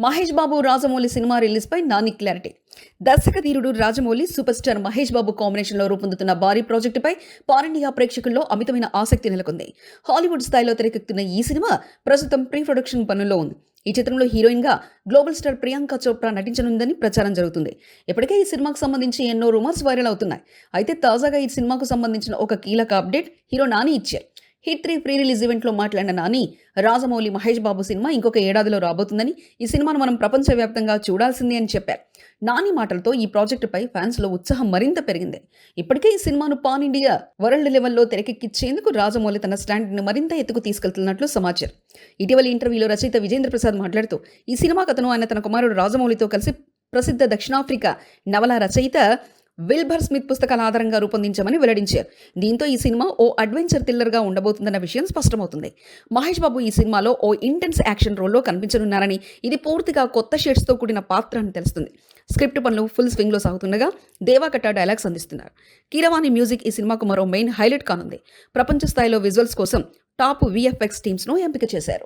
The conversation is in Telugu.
మహేష్ బాబు రాజమౌళి సినిమా రిలీజ్ పై నాని క్లారిటీ. దర్శక ధీరుడు Rajamouli super star Mahesh Babu combination లో రూపొందుతున్న భారీ ప్రాజెక్టుపై పాన్ ఇండియా ప్రేక్షకుల్లో అమితమైన ఆసక్తి నెలకొంది. హాలీవుడ్ స్థాయిలో తెరకెక్కుతున్న ఈ సినిమా ప్రస్తుతం ప్రీ ప్రొడక్షన్ పనుల్లో ఉంది. ఈ చిత్రంలో హీరోయిన్ గా గ్లోబల్ స్టార్ ప్రియాంక చోప్రా నటించనుందని ప్రచారం జరుగుతుంది. ఇప్పటికే ఈ సినిమాకు సంబంధించి ఎన్నో రూమర్స్ వైరల్ అవుతున్నాయి. అయితే తాజాగా ఈ సినిమాకు సంబంధించిన ఒక కీలక అప్డేట్ హీరో నాని ఇచ్చారు. హిట్ 3 ప్రీ రిలీజ్ ఈవెంట్లో మాట్లాడిన నాని, రాజమౌళి మహేష్ బాబు సినిమా ఇంకొక ఏడాదిలో రాబోతుందని, ఈ సినిమాను మనం ప్రపంచవ్యాప్తంగా చూడాల్సిందే అని చెప్పారు. నాని మాటలతో ఈ ప్రాజెక్టుపై ఫ్యాన్స్లో ఉత్సాహం మరింత పెరిగింది. ఇప్పటికే ఈ సినిమాను పాన్ ఇండియా వరల్డ్ లెవెల్లో తెరకెక్కించేందుకు రాజమౌళి తన స్టాండ్ని మరింత ఎత్తుకు తీసుకెళ్తున్నట్లు సమాచారం. ఇటీవలి ఇంటర్వ్యూలో రచయిత విజేంద్ర ప్రసాద్ మాట్లాడుతూ, ఈ సినిమా కథను ఆయన తన కుమారుడు రాజమౌళితో కలిసి ప్రసిద్ధ దక్షిణాఫ్రికా నవల రచయిత విల్బర్ స్మిత్ పుస్తకాల ఆధారంగా రూపొందించామని వెల్లడించారు. దీంతో ఈ సినిమా ఓ అడ్వెంచర్ థ్రిల్లర్గా ఉండబోతుందన్న విషయం స్పష్టమవుతుంది. మహేష్ బాబు ఈ సినిమాలో ఓ ఇంటెన్స్ యాక్షన్ రోల్లో కనిపించనున్నారని, ఇది పూర్తిగా కొత్త షేడ్స్తో కూడిన పాత్ర అని తెలుస్తుంది. స్క్రిప్ట్ పనులు ఫుల్ స్వింగ్లో సాగుతుండగా దేవాకట్ట డైలాగ్స్ అందిస్తున్నారు. కీరవాణి మ్యూజిక్ ఈ సినిమాకు మరో మెయిన్ హైలైట్ కానుంది. ప్రపంచ స్థాయిలో విజువల్స్ కోసం టాప్ విఎఫ్ఎక్స్ టీమ్స్ను ఎంపిక చేశారు.